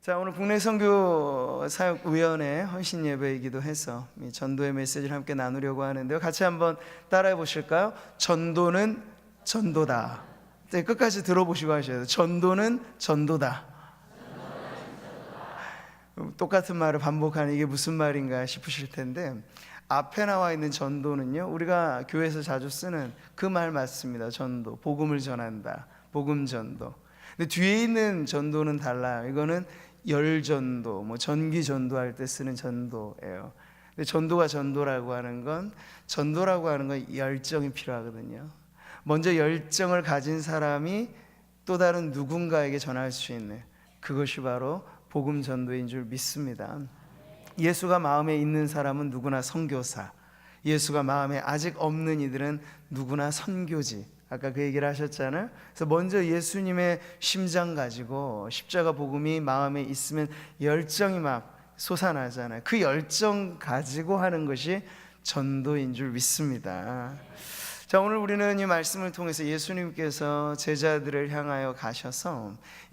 자, 오늘 국내 선교 사역위원회 헌신 예배이기도 해서 이 전도의 메시지를 함께 나누려고 하는데요. 같이 한번 따라해 보실까요? 전도는 전도다. 네, 끝까지 들어보시고 하셔야 돼요. 전도는 전도다. 똑같은 말을 반복하는 이게 무슨 말인가 싶으실 텐데, 앞에 나와 있는 전도는요, 우리가 교회에서 자주 쓰는 그 말 맞습니다. 전도, 복음을 전한다, 복음 전도. 근데 뒤에 있는 전도는 달라요. 이거는 열전도, 전기 전도할 때 쓰는 전도예요. 근데 전도라고 하는 건 열정이 필요하거든요. 먼저 열정을 가진 사람이 또 다른 누군가에게 전할 수 있는, 그것이 바로 복음 전도인 줄 믿습니다. 예수가 마음에 있는 사람은 누구나 선교사, 예수가 마음에 아직 없는 이들은 누구나 선교지. 아까 그 얘기를 하셨잖아요. 그래서 먼저 예수님의 심장 가지고 십자가 복음이 마음에 있으면 열정이 막 솟아나잖아요. 그 열정 가지고 하는 것이 전도인 줄 믿습니다. 자, 오늘 우리는 이 말씀을 통해서 예수님께서 제자들을 향하여 가셔서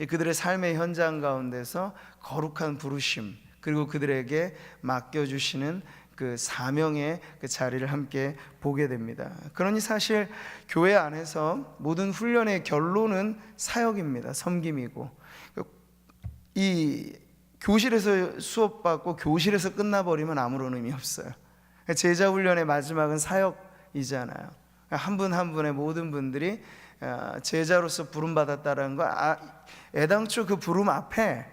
그들의 삶의 현장 가운데서 거룩한 부르심, 그리고 그들에게 맡겨주시는 그 사명의 그 자리를 함께 보게 됩니다. 그러니 사실 교회 안에서 모든 훈련의 결론은 사역입니다. 섬김이고, 이 교실에서 수업받고 교실에서 끝나버리면 아무런 의미 없어요. 제자 훈련의 마지막은 사역이잖아요. 한 분 한 분의 모든 분들이 제자로서 부름받았다는 거, 애당초 그 부름 앞에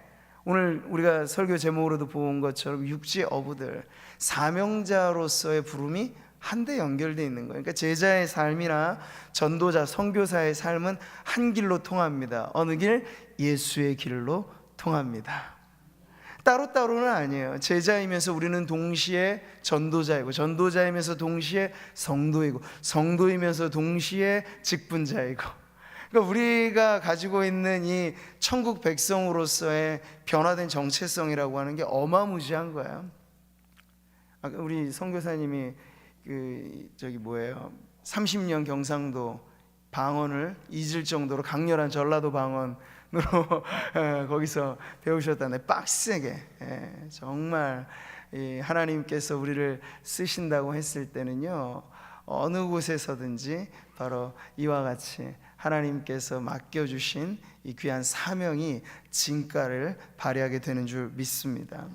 오늘 우리가 설교 제목으로도 본 것처럼 육지 어부들, 사명자로서의 부름이 한데 연결되어 있는 거예요. 그러니까 제자의 삶이나 전도자, 선교사의 삶은 한 길로 통합니다. 어느 길? 예수의 길로 통합니다. 따로따로는 아니에요. 제자이면서 우리는 동시에 전도자이고, 전도자이면서 동시에 성도이고, 성도이면서 동시에 직분자이고, 그러니까 우리가 가지고 있는 이 천국 백성으로서의 변화된 정체성이라고 하는 게 어마무지한 거예요. 우리 선교사님이 30년 경상도 방언을 잊을 정도로 강렬한 전라도 방언으로 거기서 배우셨다네. 빡세게. 정말 하나님께서 우리를 쓰신다고 했을 때는요, 어느 곳에서든지 바로 이와 같이 하나님께서 맡겨주신 이 귀한 사명이 진가를 발휘하게 되는 줄 믿습니다.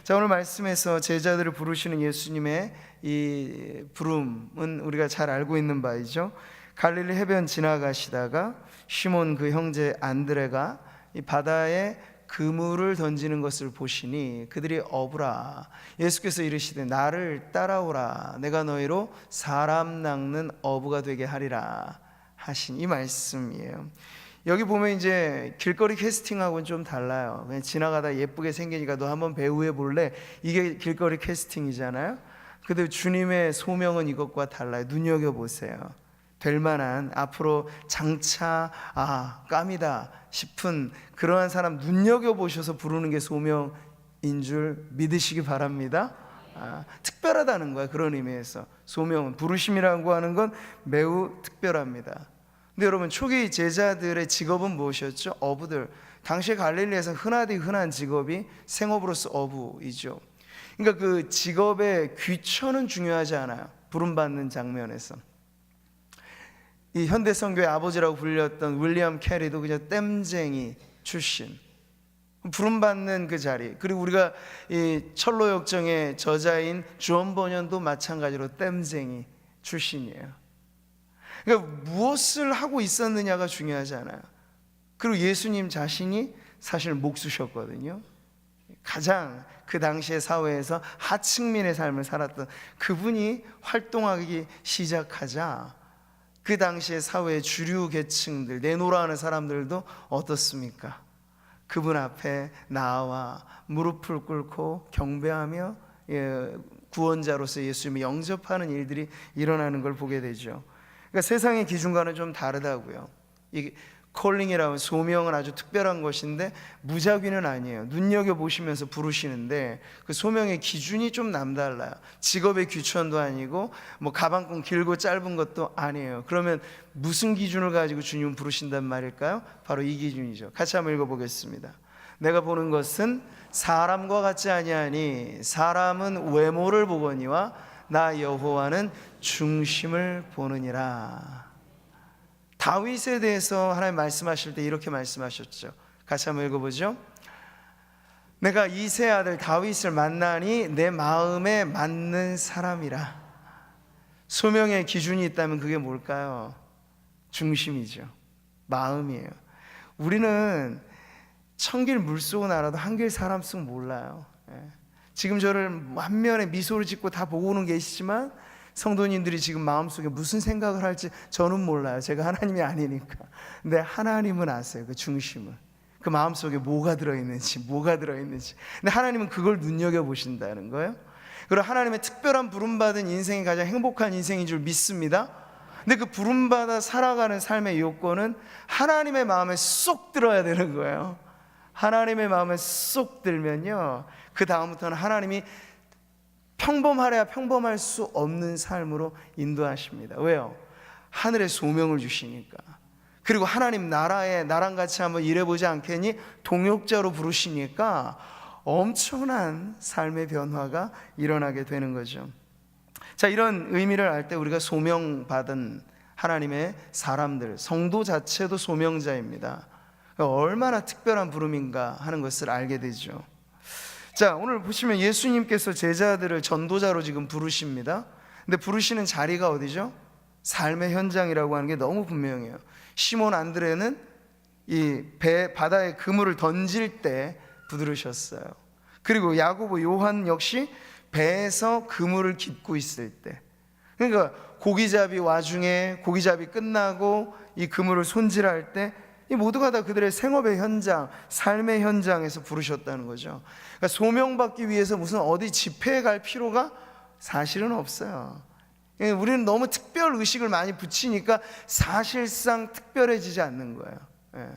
자, 오늘 말씀에서 제자들을 부르시는 예수님의 이 부름은 우리가 잘 알고 있는 바이죠. 갈릴리 해변 지나가시다가 시몬 그 형제 안드레가 이 바다에 그물을 던지는 것을 보시니 그들이 어부라. 예수께서 이르시되 나를 따라오라. 내가 너희로 사람 낚는 어부가 되게 하리라 하신 이 말씀이에요. 여기 보면 이제 길거리 캐스팅하고는 좀 달라요. 그냥 지나가다 예쁘게 생기니까 너 한번 배우해 볼래? 이게 길거리 캐스팅이잖아요. 근데 주님의 소명은 이것과 달라요. 눈여겨보세요. 될 만한, 앞으로 장차 깜이다 싶은 그러한 사람 눈여겨보셔서 부르는 게 소명인 줄 믿으시기 바랍니다. 특별하다는 거야. 그런 의미에서 소명은, 부르심이라고 하는 건 매우 특별합니다. 근데 여러분, 초기 제자들의 직업은 무엇이었죠? 어부들. 당시에 갈릴리에서 흔하디 흔한 직업이 생업으로서 어부이죠. 그러니까 그 직업의 귀천은 중요하지 않아요. 부름받는 장면에서. 이 현대 선교의 아버지라고 불렸던 윌리엄 캐리도 그냥 땜쟁이 출신, 부름받는 그 자리. 그리고 우리가 이 철로역정의 저자인 주원 번연도 마찬가지로 땜쟁이 출신이에요. 그러니까 무엇을 하고 있었느냐가 중요하지 않아요. 그리고 예수님 자신이 사실 목수셨거든요. 가장 그 당시의 사회에서 하층민의 삶을 살았던 그분이 활동하기 시작하자 그 당시의 사회의 주류 계층들, 내노라 하는 사람들도 어떻습니까? 그분 앞에 나와 무릎을 꿇고 경배하며 구원자로서 예수님을 영접하는 일들이 일어나는 걸 보게 되죠. 그러니까 세상의 기준과는 좀 다르다고요. 이 콜링이라고, 소명은 아주 특별한 것인데 무작위는 아니에요. 눈여겨보시면서 부르시는데 그 소명의 기준이 좀 남달라요. 직업의 귀천도 아니고 가방끈 길고 짧은 것도 아니에요. 그러면 무슨 기준을 가지고 주님은 부르신단 말일까요? 바로 이 기준이죠. 같이 한번 읽어보겠습니다. 내가 보는 것은 사람과 같지 아니하니 사람은 외모를 보거니와 나 여호와는 중심을 보느니라. 다윗에 대해서 하나님 말씀하실 때 이렇게 말씀하셨죠. 같이 한번 읽어보죠. 내가 이세 아들 다윗을 만나니 내 마음에 맞는 사람이라. 소명의 기준이 있다면 그게 뭘까요? 중심이죠. 마음이에요. 우리는 천길 물속은 알아도 한길 사람 속 몰라요. 지금 저를 한면에 미소를 짓고 다 보고는 계시지만 성도님들이 지금 마음속에 무슨 생각을 할지 저는 몰라요. 제가 하나님이 아니니까. 근데 하나님은 아세요. 그 중심을, 그 마음속에 뭐가 들어있는지. 근데 하나님은 그걸 눈여겨보신다는 거예요. 그리고 하나님의 특별한 부름받은 인생이 가장 행복한 인생인 줄 믿습니다. 근데 그 부름받아 살아가는 삶의 요건은 하나님의 마음에 쏙 들어야 되는 거예요. 하나님의 마음에 쏙 들면요, 그 다음부터는 하나님이 평범하래야 평범할 수 없는 삶으로 인도하십니다. 왜요? 하늘의 소명을 주시니까. 그리고 하나님 나라에 나랑 같이 한번 일해보지 않겠니? 동역자로 부르시니까 엄청난 삶의 변화가 일어나게 되는 거죠. 자, 이런 의미를 알 때 우리가 소명받은 하나님의 사람들, 성도 자체도 소명자입니다. 얼마나 특별한 부름인가 하는 것을 알게 되죠. 자, 오늘 보시면 예수님께서 제자들을 전도자로 지금 부르십니다. 근데 부르시는 자리가 어디죠? 삶의 현장이라고 하는 게 너무 분명해요. 시몬 안드레는 이 배 바다에 그물을 던질 때 부르셨어요. 그리고 야고보 요한 역시 배에서 그물을 깃고 있을 때, 그러니까 고기잡이 와중에 고기잡이 끝나고 이 그물을 손질할 때 이 모두가 다 그들의 생업의 현장, 삶의 현장에서 부르셨다는 거죠. 그러니까 소명받기 위해서 무슨 어디 집회에 갈 필요가 사실은 없어요. 우리는 너무 특별 의식을 많이 붙이니까 사실상 특별해지지 않는 거예요.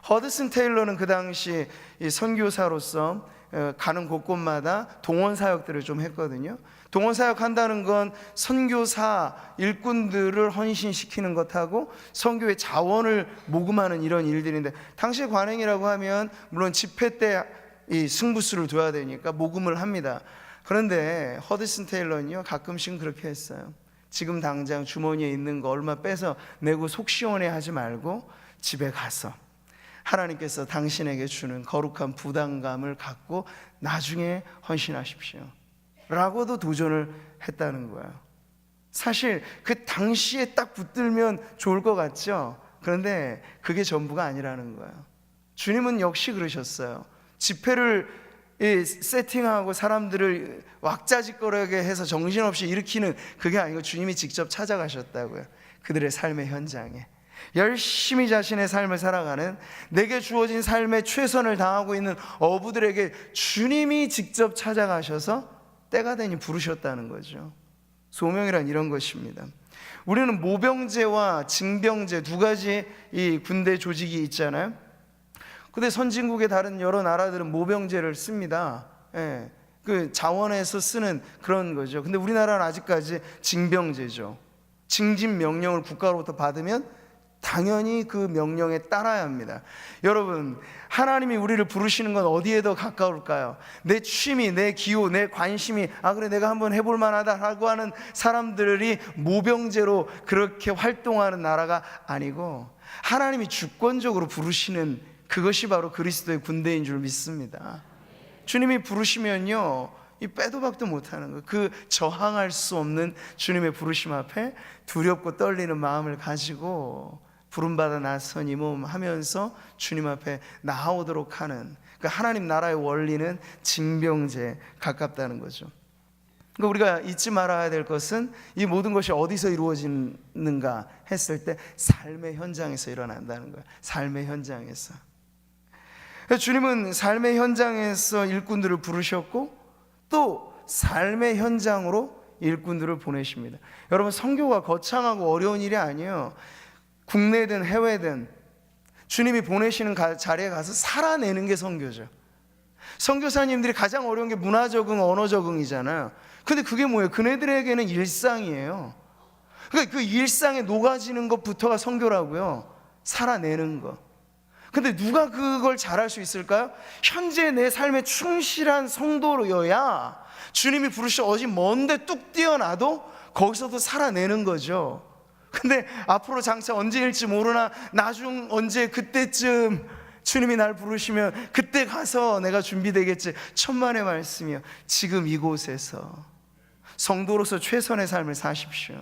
허드슨 테일러는 그 당시 이 선교사로서 가는 곳곳마다 동원 사역들을 좀 했거든요. 동원 사역 한다는 건 선교사 일꾼들을 헌신시키는 것하고 선교의 자원을 모금하는 이런 일들인데, 당시 관행이라고 하면 물론 집회 때 이 승부수를 둬야 되니까 모금을 합니다. 그런데 허드슨 테일러는요, 가끔씩 그렇게 했어요. 지금 당장 주머니에 있는 거 얼마 빼서 내고 속 시원해 하지 말고 집에 가서 하나님께서 당신에게 주는 거룩한 부담감을 갖고 나중에 헌신하십시오 라고도 도전을 했다는 거예요. 사실 그 당시에 딱 붙들면 좋을 것 같죠? 그런데 그게 전부가 아니라는 거예요. 주님은 역시 그러셨어요. 집회를 세팅하고 사람들을 왁자지껄하게 해서 정신없이 일으키는 그게 아니고 주님이 직접 찾아가셨다고요. 그들의 삶의 현장에 열심히 자신의 삶을 살아가는, 내게 주어진 삶에 최선을 다하고 있는 어부들에게 주님이 직접 찾아가셔서 때가 되니 부르셨다는 거죠. 소명이란 이런 것입니다. 우리는 모병제와 징병제 두 가지 이 군대 조직이 있잖아요. 근데 선진국의 다른 여러 나라들은 모병제를 씁니다. 그 자원에서 쓰는 그런 거죠. 근데 우리나라는 아직까지 징병제죠. 징집 명령을 국가로부터 받으면 당연히 그 명령에 따라야 합니다. 여러분, 하나님이 우리를 부르시는 건 어디에 더 가까울까요? 내 취미, 내 기호, 내 관심이 그래 내가 한번 해볼 만하다라고 하는 사람들이 모병제로 그렇게 활동하는 나라가 아니고, 하나님이 주권적으로 부르시는 그것이 바로 그리스도의 군대인 줄 믿습니다. 주님이 부르시면요, 이 빼도 박도 못하는 거, 그 저항할 수 없는 주님의 부르심 앞에 두렵고 떨리는 마음을 가지고 부름받아 나선 이 몸 하면서 주님 앞에 나아오도록 하는 그 하나님 나라의 원리는 징병제에 가깝다는 거죠. 그러니까 우리가 잊지 말아야 될 것은 이 모든 것이 어디서 이루어지는가 했을 때 삶의 현장에서 일어난다는 거예요. 삶의 현장에서. 주님은 삶의 현장에서 일꾼들을 부르셨고 또 삶의 현장으로 일꾼들을 보내십니다. 여러분, 선교가 거창하고 어려운 일이 아니에요. 국내든 해외든 주님이 보내시는 자리에 가서 살아내는 게 선교죠. 선교사님들이 가장 어려운 게 문화 적응, 언어 적응이잖아요. 근데 그게 뭐예요? 그네들에게는 일상이에요. 그러니까 그 일상에 녹아지는 것부터가 선교라고요. 살아내는 거. 근데 누가 그걸 잘할 수 있을까요? 현재 내 삶에 충실한 성도로여야 주님이 부르셔 어디 먼데 뚝 뛰어나도 거기서도 살아내는 거죠. 근데 앞으로 장차 언제일지 모르나 나중 언제 그때쯤 주님이 날 부르시면 그때 가서 내가 준비되겠지. 천만의 말씀이요. 지금 이곳에서 성도로서 최선의 삶을 사십시오.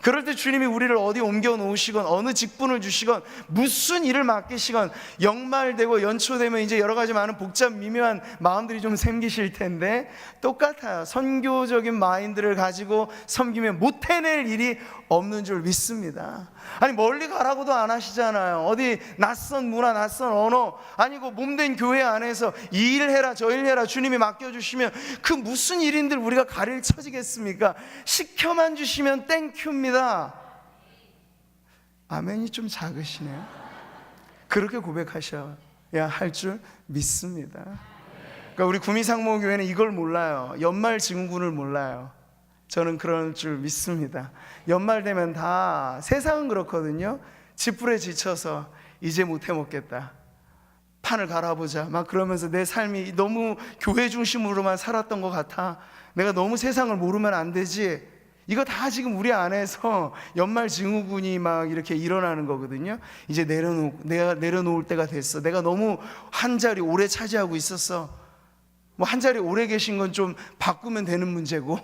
그럴 때 주님이 우리를 어디 옮겨 놓으시건 어느 직분을 주시건 무슨 일을 맡기시건 연말되고 연초되면 이제 여러 가지 많은 복잡 미묘한 마음들이 좀 생기실 텐데 똑같아요. 선교적인 마인드를 가지고 섬기면 못 해낼 일이 없는 줄 믿습니다. 아니 멀리 가라고도 안 하시잖아요. 어디 낯선 문화 낯선 언어 아니고 몸된 교회 안에서 이 일 해라 저 일 해라 주님이 맡겨주시면 그 무슨 일인들 우리가 가릴 처지겠습니까? 시켜만 주시면 땡큐입니다. 아멘이 좀 작으시네요. 그렇게 고백하셔야 할 줄 믿습니다. 그러니까 우리 구미상목교회는 이걸 몰라요. 연말 증후군을 몰라요. 저는 그럴 줄 믿습니다. 연말 되면 다 세상은 그렇거든요. 지풀에 지쳐서 이제 못 해먹겠다, 판을 갈아보자 막 그러면서 내 삶이 너무 교회 중심으로만 살았던 것 같아, 내가 너무 세상을 모르면 안 되지. 이거 다 지금 우리 안에서 연말 증후군이 막 이렇게 일어나는 거거든요. 이제 내가 내려놓을 때가 됐어. 내가 너무 한 자리 오래 차지하고 있었어. 뭐 한 자리 오래 계신 건 좀 바꾸면 되는 문제고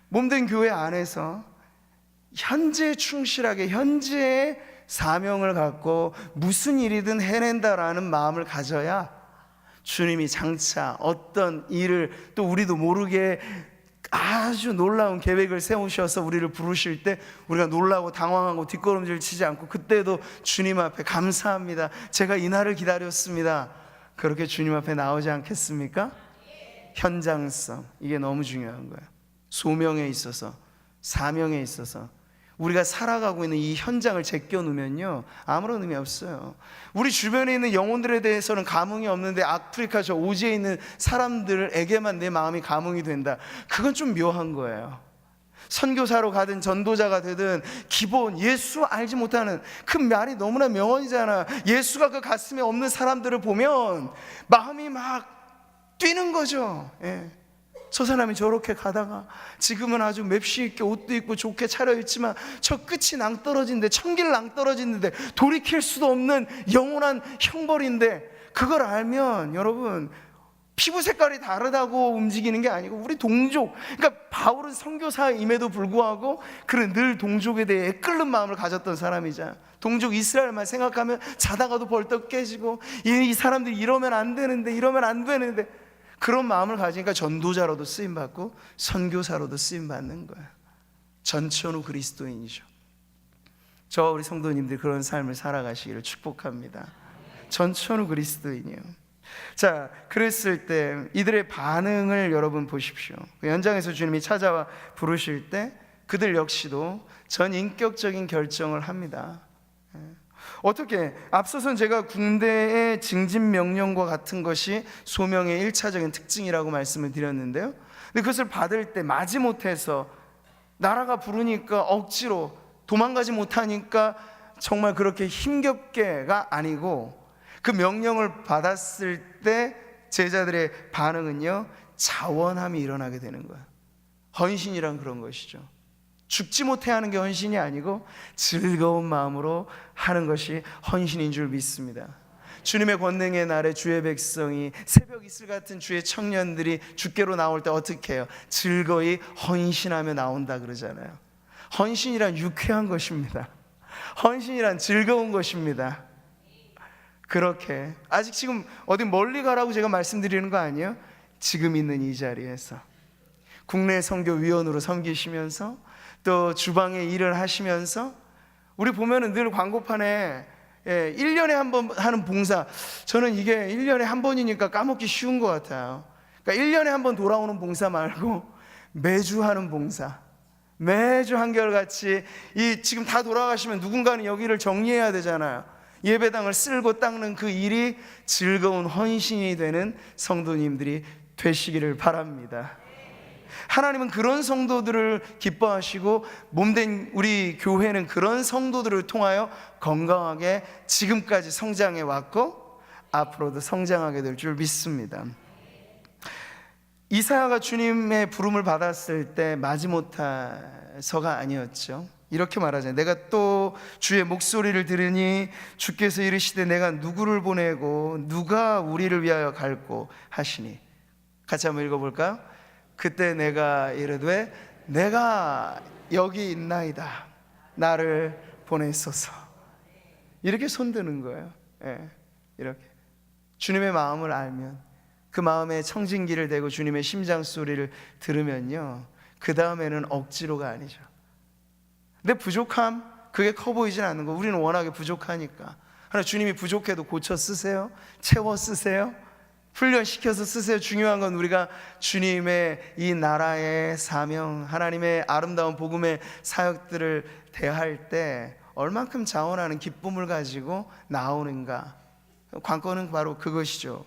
몸된 교회 안에서 현재 충실하게 현재의 사명을 갖고 무슨 일이든 해낸다라는 마음을 가져야 주님이 장차 어떤 일을 또 우리도 모르게 아주 놀라운 계획을 세우셔서 우리를 부르실 때 우리가 놀라고 당황하고 뒷걸음질 치지 않고 그때도 주님 앞에 감사합니다, 제가 이 날을 기다렸습니다, 그렇게 주님 앞에 나오지 않겠습니까? 현장성, 이게 너무 중요한 거예요. 소명에 있어서, 사명에 있어서 우리가 살아가고 있는 이 현장을 제껴놓으면요 아무런 의미 없어요. 우리 주변에 있는 영혼들에 대해서는 감흥이 없는데 아프리카 저 오지에 있는 사람들에게만 내 마음이 감흥이 된다, 그건 좀 묘한 거예요. 선교사로 가든 전도자가 되든 기본 예수 알지 못하는 그 말이 너무나 명언이잖아. 예수가 그 가슴에 없는 사람들을 보면 마음이 막 뛰는 거죠. 저 사람이 저렇게 가다가 지금은 아주 맵시 있게 옷도 입고 좋게 차려입지만 저 끝이 낭떠러진데, 천길 낭떠러지는데 돌이킬 수도 없는 영원한 형벌인데, 그걸 알면 여러분 피부 색깔이 다르다고 움직이는 게 아니고 우리 동족, 그러니까 바울은 선교사임에도 불구하고 그는 늘 동족에 대해 애끓는 마음을 가졌던 사람이자 동족 이스라엘만 생각하면 자다가도 벌떡 깨지고 이 사람들이 이러면 안 되는데 그런 마음을 가지니까 전도자로도 쓰임받고 선교사로도 쓰임받는 거예요. 전천후 그리스도인이죠. 저 우리 성도님들이 그런 삶을 살아가시기를 축복합니다. 전천후 그리스도인이에요. 자, 그랬을 때 이들의 반응을 여러분 보십시오. 그 현장에서 주님이 찾아와 부르실 때 그들 역시도 전인격적인 결정을 합니다. 어떻게? 앞서선 제가 군대의 징집명령과 같은 것이 소명의 1차적인 특징이라고 말씀을 드렸는데요, 근데 그것을 받을 때 마지못해서 나라가 부르니까 억지로 도망가지 못하니까 정말 그렇게 힘겹게가 아니고 그 명령을 받았을 때 제자들의 반응은요 자원함이 일어나게 되는 거예요. 헌신이란 그런 것이죠. 죽지 못해 하는 게 헌신이 아니고 즐거운 마음으로 하는 것이 헌신인 줄 믿습니다. 주님의 권능의 날에 주의 백성이 새벽 이슬 같은 주의 청년들이 주께로 나올 때 어떻게 해요? 즐거이 헌신하며 나온다 그러잖아요. 헌신이란 유쾌한 것입니다. 헌신이란 즐거운 것입니다. 그렇게 아직 지금 어디 멀리 가라고 제가 말씀드리는 거 아니에요? 지금 있는 이 자리에서 국내 선교위원으로 섬기시면서 또 주방에 일을 하시면서 우리 보면은 늘 광고판에 1년에 한 번 하는 봉사, 저는 이게 1년에 한 번이니까 까먹기 쉬운 것 같아요. 그러니까 1년에 한 번 돌아오는 봉사 말고 매주 하는 봉사, 매주 한결같이 지금 다 돌아가시면 누군가는 여기를 정리해야 되잖아요. 예배당을 쓸고 닦는 그 일이 즐거운 헌신이 되는 성도님들이 되시기를 바랍니다. 하나님은 그런 성도들을 기뻐하시고 몸된 우리 교회는 그런 성도들을 통하여 건강하게 지금까지 성장해 왔고 앞으로도 성장하게 될 줄 믿습니다. 이사야가 주님의 부름을 받았을 때 마지못해서가 아니었죠. 이렇게 말하잖아요. 내가 또 주의 목소리를 들으니 주께서 이르시되 내가 누구를 보내고 누가 우리를 위하여 갈고 하시니. 같이 한번 읽어볼까요? 그때 내가 이르되 내가 여기 있나이다 나를 보내소서. 이렇게 손드는 거예요. 이렇게 주님의 마음을 알면, 그 마음에 청진기를 대고 주님의 심장 소리를 들으면요, 그 다음에는 억지로가 아니죠. 내 부족함, 그게 커 보이진 않는 거. 우리는 워낙에 부족하니까. 하나 주님이 부족해도 고쳐 쓰세요. 채워 쓰세요. 훈련시켜서 쓰세요. 중요한 건 우리가 주님의 이 나라의 사명, 하나님의 아름다운 복음의 사역들을 대할 때 얼만큼 자원하는 기쁨을 가지고 나오는가. 관건은 바로 그것이죠.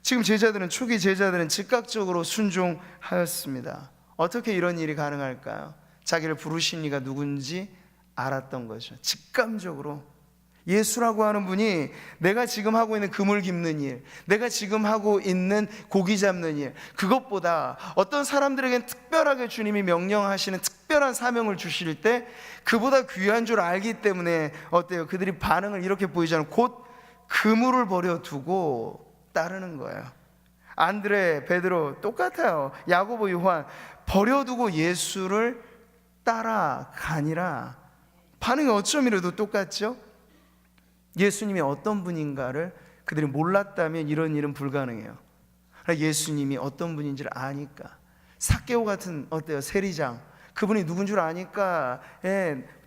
지금 초기 제자들은 즉각적으로 순종하였습니다. 어떻게 이런 일이 가능할까요? 자기를 부르신 이가 누군지 알았던 거죠. 직감적으로 예수라고 하는 분이 내가 지금 하고 있는 그물 깁는 일, 내가 지금 하고 있는 고기 잡는 일, 그것보다 어떤 사람들에겐 특별하게 주님이 명령하시는 특별한 사명을 주실 때 그보다 귀한 줄 알기 때문에 어때요? 그들이 반응을 이렇게 보이잖아요. 곧 그물을 버려두고 따르는 거예요. 안드레, 베드로 똑같아요. 야고보, 요한 버려두고 예수를 따라가니라. 반응이 어쩜 이래도 똑같죠? 예수님이 어떤 분인가를 그들이 몰랐다면 이런 일은 불가능해요. 예수님이 어떤 분인지를 아니까. 삭개오 같은 어때요? 세리장, 그분이 누군 줄 아니까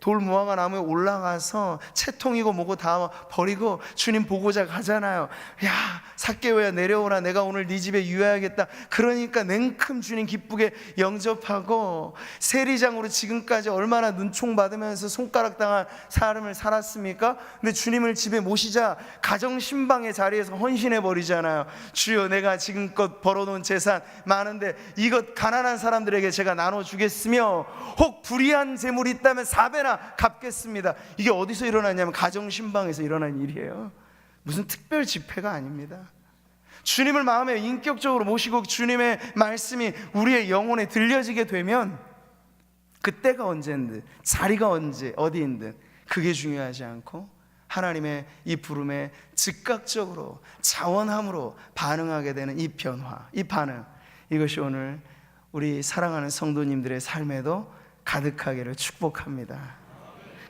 돌 무화과 나무에 올라가서 채통이고 뭐고 다 버리고 주님 보고자 가잖아요. 야, 삭개오야 내려오라, 내가 오늘 네 집에 유해하겠다. 그러니까 냉큼 주님 기쁘게 영접하고, 세리장으로 지금까지 얼마나 눈총 받으면서 손가락 당한 삶을 살았습니까? 근데 주님을 집에 모시자 가정신방의 자리에서 헌신해 버리잖아요. 주여, 내가 지금껏 벌어놓은 재산 많은데 이것 가난한 사람들에게 제가 나눠주겠으며 혹 불의한 재물이 있다면 4배나 갚겠습니다. 이게 어디서 일어나냐면 가정신방에서 일어난 일이에요. 무슨 특별 집회가 아닙니다. 주님을 마음에 인격적으로 모시고 주님의 말씀이 우리의 영혼에 들려지게 되면 그때가 언제든, 자리가 어디인든 그게 중요하지 않고 하나님의 이 부름에 즉각적으로 자원함으로 반응하게 되는 이 변화, 이 반응, 이것이 오늘 우리 사랑하는 성도님들의 삶에도 가득하기를 축복합니다.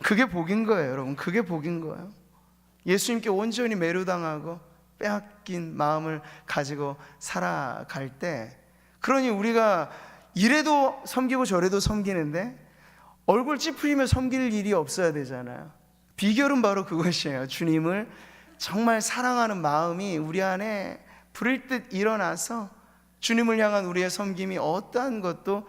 그게 복인 거예요, 여러분. 그게 복인 거예요. 예수님께 온전히 매료당하고 빼앗긴 마음을 가지고 살아갈 때, 그러니 우리가 이래도 섬기고 저래도 섬기는데 얼굴 찌푸리며 섬길 일이 없어야 되잖아요. 비결은 바로 그것이에요. 주님을 정말 사랑하는 마음이 우리 안에 불일 듯 일어나서 주님을 향한 우리의 섬김이 어떠한 것도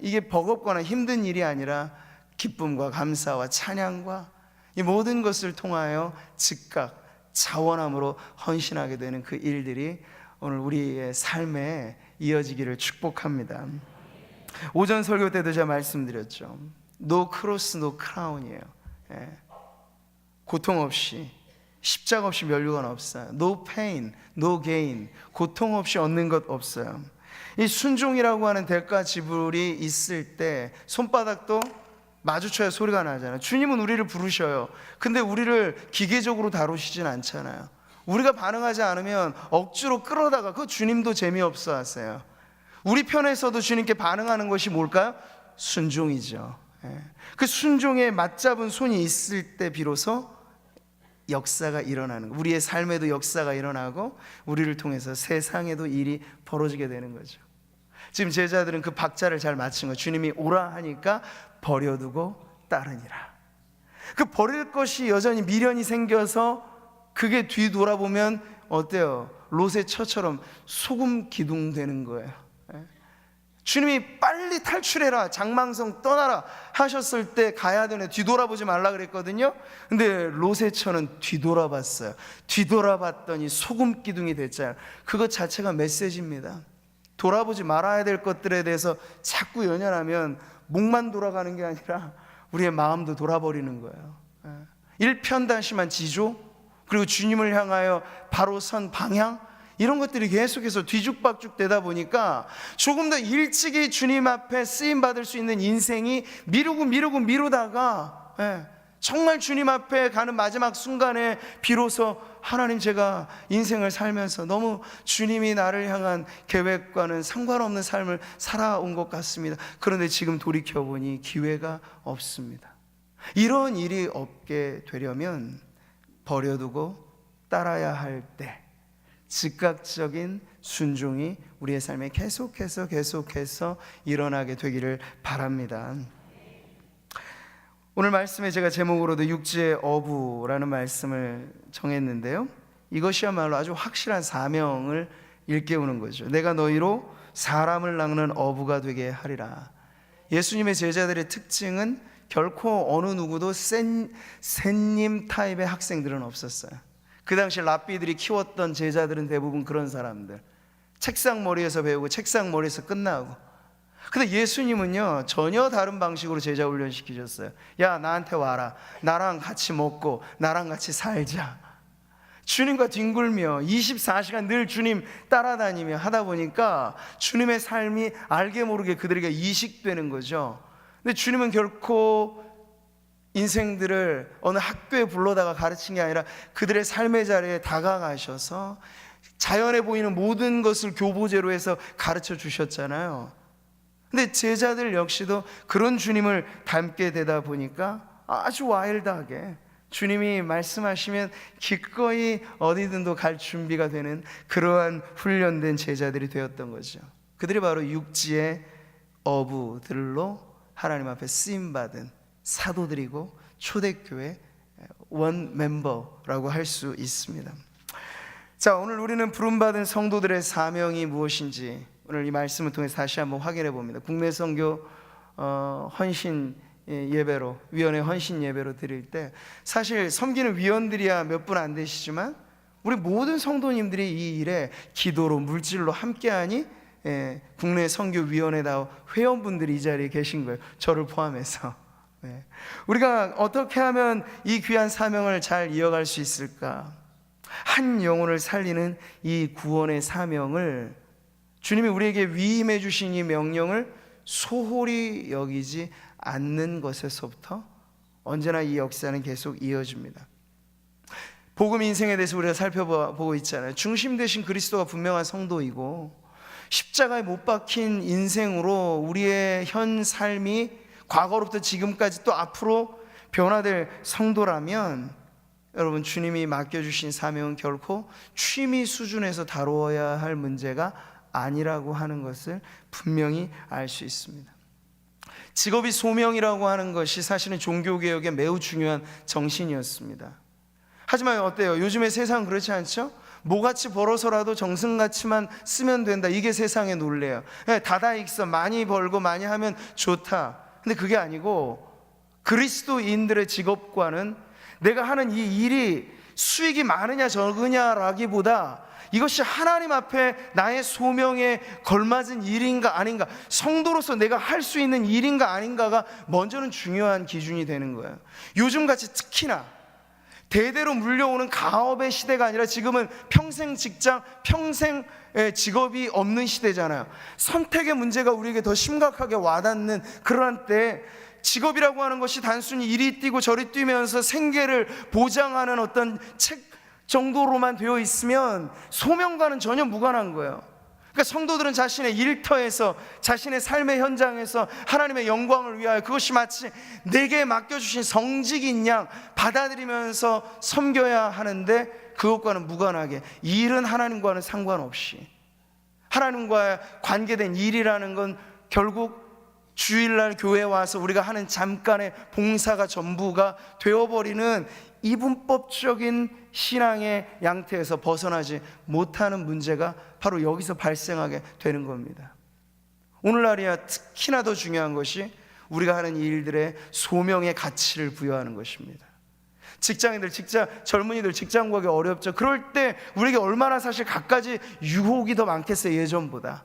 이게 버겁거나 힘든 일이 아니라 기쁨과 감사와 찬양과 이 모든 것을 통하여 즉각 자원함으로 헌신하게 되는 그 일들이 오늘 우리의 삶에 이어지기를 축복합니다. 오전 설교 때도 제가 말씀드렸죠. No cross, no crown이에요. 고통 없이, 십자가 없이 면류관 없어요. No pain, no gain. 고통 없이 얻는 것 없어요. 이 순종이라고 하는 대가 지불이 있을 때 손바닥도 마주쳐야 소리가 나잖아요. 주님은 우리를 부르셔요. 근데 우리를 기계적으로 다루시진 않잖아요. 우리가 반응하지 않으면 억지로 끌어다가, 그 주님도 재미없어 하세요. 우리 편에서도 주님께 반응하는 것이 뭘까요? 순종이죠. 그 순종에 맞잡은 손이 있을 때 비로소 역사가 일어나는 거예요. 우리의 삶에도 역사가 일어나고 우리를 통해서 세상에도 일이 벌어지게 되는 거죠. 지금 제자들은 그 박자를 잘 맞춘 거예요. 주님이 오라 하니까 버려두고 따르니라. 그 버릴 것이 여전히 미련이 생겨서 그게 뒤돌아보면 어때요? 롯의 처처럼 소금 기둥 되는 거예요. 주님이 빨리 탈출해라, 장망성 떠나라 하셨을 때 가야 되네. 뒤돌아보지 말라 그랬거든요. 근데 롯의 처는 뒤돌아봤어요. 뒤돌아봤더니 소금 기둥이 됐잖아요. 그것 자체가 메시지입니다. 돌아보지 말아야 될 것들에 대해서 자꾸 연연하면 목만 돌아가는 게 아니라 우리의 마음도 돌아버리는 거예요. 일편단심한 지조, 그리고 주님을 향하여 바로 선 방향, 이런 것들이 계속해서 뒤죽박죽 되다 보니까 조금 더 일찍이 주님 앞에 쓰임받을 수 있는 인생이 미루다가 정말 주님 앞에 가는 마지막 순간에 비로소 하나님, 제가 인생을 살면서 너무 주님이 나를 향한 계획과는 상관없는 삶을 살아온 것 같습니다. 그런데 지금 돌이켜보니 기회가 없습니다. 이런 일이 없게 되려면 버려두고 따라야 할 때 즉각적인 순종이 우리의 삶에 계속해서 일어나게 되기를 바랍니다. 오늘 말씀에 제가 제목으로도 육지의 어부라는 말씀을 정했는데요, 이것이야말로 아주 확실한 사명을 일깨우는 거죠. 내가 너희로 사람을 낚는 어부가 되게 하리라. 예수님의 제자들의 특징은 결코 어느 누구도 센님 타입의 학생들은 없었어요. 그 당시 랍비들이 키웠던 제자들은 대부분 그런 사람들, 책상 머리에서 배우고 책상 머리에서 끝나고. 근데 예수님은요, 전혀 다른 방식으로 제자 훈련시키셨어요. 야, 나한테 와라. 나랑 같이 먹고 나랑 같이 살자. 주님과 뒹굴며 24시간 늘 주님 따라다니며 하다 보니까 주님의 삶이 알게 모르게 그들에게 이식되는 거죠. 근데 주님은 결코 인생들을 어느 학교에 불러다가 가르친 게 아니라 그들의 삶의 자리에 다가가셔서 자연에 보이는 모든 것을 교보제로 해서 가르쳐 주셨잖아요. 근데 제자들 역시도 그런 주님을 닮게 되다 보니까 아주 와일드하게 주님이 말씀하시면 기꺼이 어디든도 갈 준비가 되는 그러한 훈련된 제자들이 되었던 거죠. 그들이 바로 육지의 어부들로 하나님 앞에 쓰임받은 사도들이고 초대교회 원 멤버라고 할 수 있습니다. 자, 오늘 우리는 부름받은 성도들의 사명이 무엇인지 오늘 이 말씀을 통해서 다시 한번 확인해 봅니다. 국내 선교 헌신 예배로, 위원회 헌신 예배로 드릴 때 사실 섬기는 위원들이야 몇 분 안 되시지만 우리 모든 성도님들이 이 일에 기도로 물질로 함께하니 국내 선교위원회 회원분들이 이 자리에 계신 거예요. 저를 포함해서. 우리가 어떻게 하면 이 귀한 사명을 잘 이어갈 수 있을까? 한 영혼을 살리는 이 구원의 사명을 주님이 우리에게 위임해 주신 이 명령을 소홀히 여기지 않는 것에서부터 언제나 이 역사는 계속 이어집니다. 복음 인생에 대해서 우리가 살펴보고 있잖아요. 중심 되신 그리스도가 분명한 성도이고 십자가에 못 박힌 인생으로 우리의 현 삶이 과거로부터 지금까지 또 앞으로 변화될 성도라면 여러분, 주님이 맡겨주신 사명은 결코 취미 수준에서 다루어야 할 문제가 아니라고 하는 것을 분명히 알 수 있습니다. 직업이 소명이라고 하는 것이 사실은 종교개혁의 매우 중요한 정신이었습니다. 하지만 어때요? 요즘의 세상은 그렇지 않죠? 뭐같이 벌어서라도 정승같이만 쓰면 된다, 이게 세상의 논리예요. 다다익선, 많이 벌고 많이 하면 좋다. 근데 그게 아니고 그리스도인들의 직업과는 내가 하는 이 일이 수익이 많으냐 적으냐라기보다 이것이 하나님 앞에 나의 소명에 걸맞은 일인가 아닌가, 성도로서 내가 할 수 있는 일인가 아닌가가 먼저는 중요한 기준이 되는 거예요. 요즘같이 특히나 대대로 물려오는 가업의 시대가 아니라 지금은 평생 직장, 평생 직업이 없는 시대잖아요. 선택의 문제가 우리에게 더 심각하게 와닿는 그러한 때 직업이라고 하는 것이 단순히 이리 뛰고 저리 뛰면서 생계를 보장하는 어떤 책 정도로만 되어 있으면 소명과는 전혀 무관한 거예요. 그러니까 성도들은 자신의 일터에서, 자신의 삶의 현장에서 하나님의 영광을 위하여 그것이 마치 내게 맡겨주신 성직인 양 받아들이면서 섬겨야 하는데, 그것과는 무관하게 이 일은 하나님과는 상관없이, 하나님과 관계된 일이라는 건 결국 주일날 교회에 와서 우리가 하는 잠깐의 봉사가 전부가 되어버리는 이분법적인 신앙의 양태에서 벗어나지 못하는 문제가 바로 여기서 발생하게 되는 겁니다. 오늘날이야 특히나 더 중요한 것이 우리가 하는 일들의 소명의 가치를 부여하는 것입니다. 직장인들, 젊은이들 직장 구하기 어렵죠. 그럴 때 우리에게 얼마나 사실 갖가지 유혹이 더 많겠어요, 예전보다.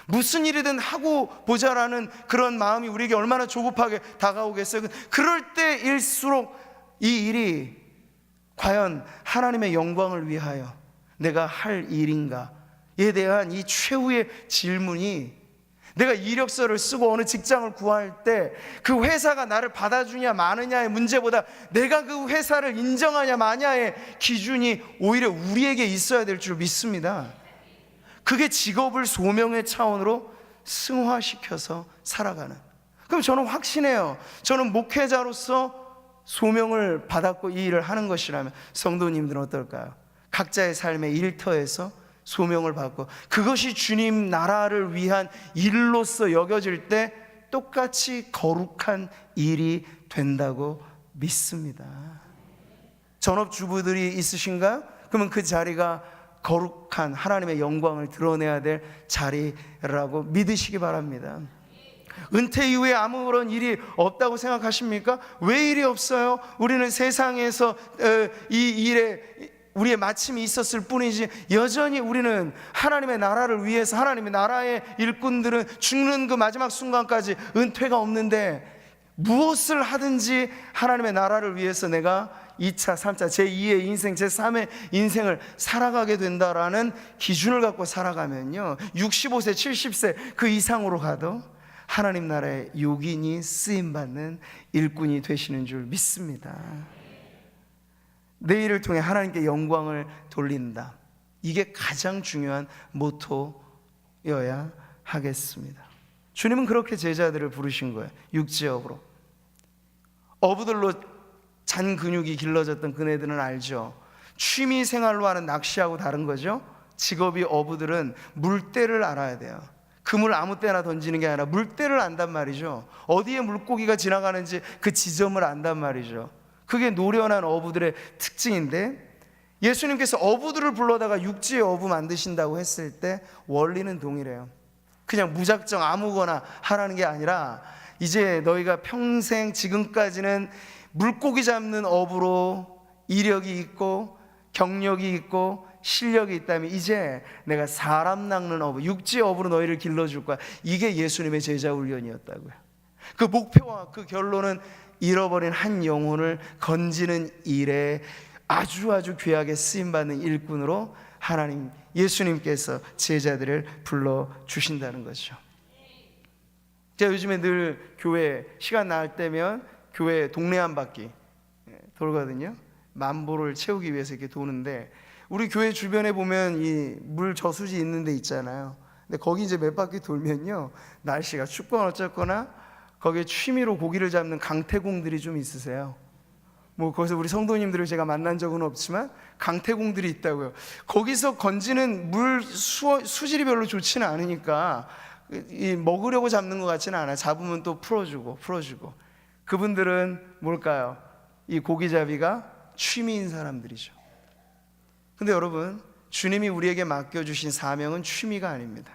무슨 일이든 하고 보자라는 그런 마음이 우리에게 얼마나 조급하게 다가오겠어요. 그럴 때일수록 이 일이 과연 하나님의 영광을 위하여 내가 할 일인가에 대한 이 최후의 질문이, 내가 이력서를 쓰고 어느 직장을 구할 때 그 회사가 나를 받아주냐 마느냐의 문제보다 내가 그 회사를 인정하냐 마냐의 기준이 오히려 우리에게 있어야 될 줄 믿습니다. 그게 직업을 소명의 차원으로 승화시켜서 살아가는. 그럼 저는 확신해요. 저는 목회자로서 소명을 받았고 이 일을 하는 것이라면 성도님들은 어떨까요? 각자의 삶의 일터에서 소명을 받고 그것이 주님 나라를 위한 일로서 여겨질 때 똑같이 거룩한 일이 된다고 믿습니다. 전업주부들이 있으신가요? 그러면 그 자리가 거룩한 하나님의 영광을 드러내야 될 자리라고 믿으시기 바랍니다. 은퇴 이후에 아무런 일이 없다고 생각하십니까? 왜 일이 없어요? 우리는 세상에서 이 일에 우리의 마침이 있었을 뿐이지 여전히 우리는 하나님의 나라를 위해서, 하나님의 나라의 일꾼들은 죽는 그 마지막 순간까지 은퇴가 없는데, 무엇을 하든지 하나님의 나라를 위해서 내가 2차, 3차, 제2의 인생, 제3의 인생을 살아가게 된다라는 기준을 갖고 살아가면요, 65세, 70세 그 이상으로 가도 하나님 나라의 요긴이 쓰임받는 일꾼이 되시는 줄 믿습니다. 내 일을 통해 하나님께 영광을 돌린다, 이게 가장 중요한 모토여야 하겠습니다. 주님은 그렇게 제자들을 부르신 거예요. 육지업으로. 어부들로 잔 근육이 길러졌던 그네들은 알죠. 취미 생활로 하는 낚시하고 다른 거죠. 직업이 어부들은 물때를 알아야 돼요. 그물 아무 때나 던지는 게 아니라 물때를 안단 말이죠. 어디에 물고기가 지나가는지 그 지점을 안단 말이죠. 그게 노련한 어부들의 특징인데, 예수님께서 어부들을 불러다가 육지의 어부 만드신다고 했을 때 원리는 동일해요. 그냥 무작정 아무거나 하라는 게 아니라, 이제 너희가 평생 지금까지는 물고기 잡는 어부로 이력이 있고 경력이 있고 실력이 있다면 이제 내가 사람 낚는 어부, 육지 어부로 너희를 길러줄 거야. 이게 예수님의 제자 훈련이었다고요. 그 목표와 그 결론은 잃어버린 한 영혼을 건지는 일에 아주 귀하게 쓰임받는 일꾼으로 하나님, 예수님께서 제자들을 불러주신다는 거죠. 제가 요즘에 늘 교회 시간 날 때면 교회 동네 한 바퀴 돌거든요. 만보를 채우기 위해서 이렇게 도는데, 우리 교회 주변에 보면 이 물 저수지 있는 데 있잖아요. 근데 거기 이제 몇 바퀴 돌면요, 날씨가 춥거나 어쨌거나 거기에 취미로 고기를 잡는 강태공들이 좀 있으세요. 뭐 거기서 우리 성도님들을 제가 만난 적은 없지만 강태공들이 있다고요. 거기서 건지는 물 수질이 별로 좋지는 않으니까 먹으려고 잡는 것 같지는 않아요. 잡으면 또 풀어주고. 그분들은 뭘까요? 이 고기잡이가 취미인 사람들이죠. 근데 여러분, 주님이 우리에게 맡겨주신 사명은 취미가 아닙니다.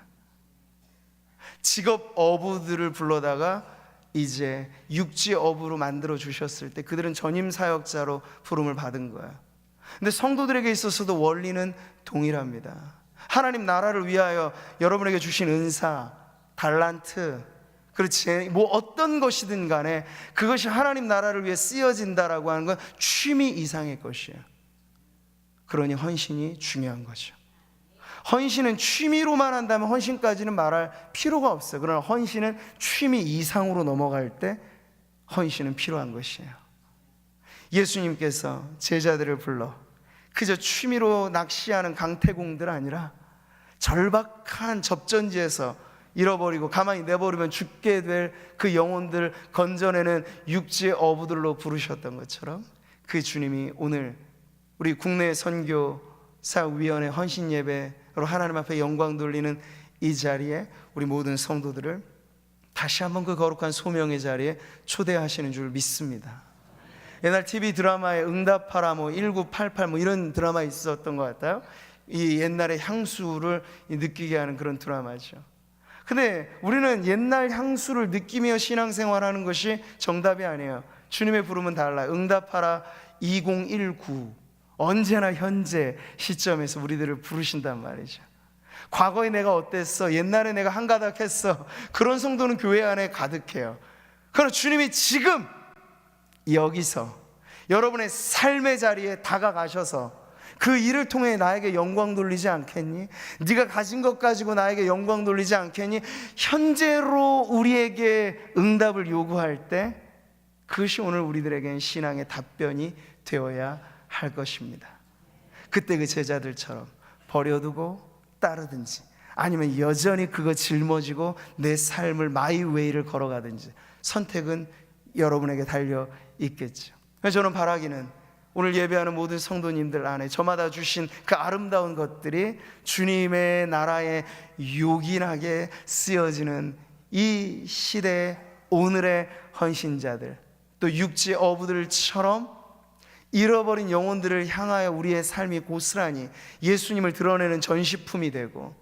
직업 어부들을 불러다가 이제 육지 어부로 만들어 주셨을 때 그들은 전임 사역자로 부름을 받은 거예요. 근데 성도들에게 있어서도 원리는 동일합니다. 하나님 나라를 위하여 여러분에게 주신 은사, 달란트, 그렇지, 뭐 어떤 것이든 간에 그것이 하나님 나라를 위해 쓰여진다라고 하는 건 취미 이상의 것이에요. 그러니 헌신이 중요한 거죠. 헌신은 취미로만 한다면 헌신까지는 말할 필요가 없어요. 그러나 헌신은 취미 이상으로 넘어갈 때 헌신은 필요한 것이에요. 예수님께서 제자들을 불러 그저 취미로 낚시하는 강태공들 아니라 절박한 접전지에서 잃어버리고 가만히 내버리면 죽게 될 그 영혼들 건져내는 육지의 어부들로 부르셨던 것처럼, 그 주님이 오늘 우리 국내 선교사위원회 헌신 예배로 하나님 앞에 영광 돌리는 이 자리에 우리 모든 성도들을 다시 한번 그 거룩한 소명의 자리에 초대하시는 줄 믿습니다. 옛날 TV 드라마에 응답하라 1988 이런 드라마 있었던 것 같아요. 이 옛날의 향수를 느끼게 하는 그런 드라마죠. 근데 우리는 옛날 향수를 느끼며 신앙생활하는 것이 정답이 아니에요. 주님의 부름은 달라요. 응답하라 2019, 언제나 현재 시점에서 우리들을 부르신단 말이죠. 과거에 내가 어땠어? 옛날에 내가 한가닥했어? 그런 성도는 교회 안에 가득해요. 그러나 주님이 지금 여기서 여러분의 삶의 자리에 다가가셔서 그 일을 통해 나에게 영광 돌리지 않겠니? 네가 가진 것 가지고 나에게 영광 돌리지 않겠니? 현재로 우리에게 응답을 요구할 때 그것이 오늘 우리들에게는 신앙의 답변이 되어야 할 것입니다. 그때 그 제자들처럼 버려두고 따르든지, 아니면 여전히 그거 짊어지고 내 삶을 마이웨이를 걸어가든지, 선택은 여러분에게 달려 있겠죠. 저는 바라기는 오늘 예배하는 모든 성도님들 안에 저마다 주신 그 아름다운 것들이 주님의 나라에 요긴하게 쓰여지는 이 시대 오늘의 헌신자들, 또 육지 어부들처럼 잃어버린 영혼들을 향하여 우리의 삶이 고스란히 예수님을 드러내는 전시품이 되고,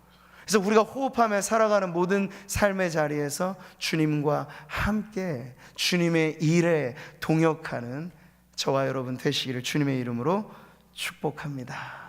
그래서 우리가 호흡하며 살아가는 모든 삶의 자리에서 주님과 함께 주님의 일에 동역하는 저와 여러분 되시기를 주님의 이름으로 축복합니다.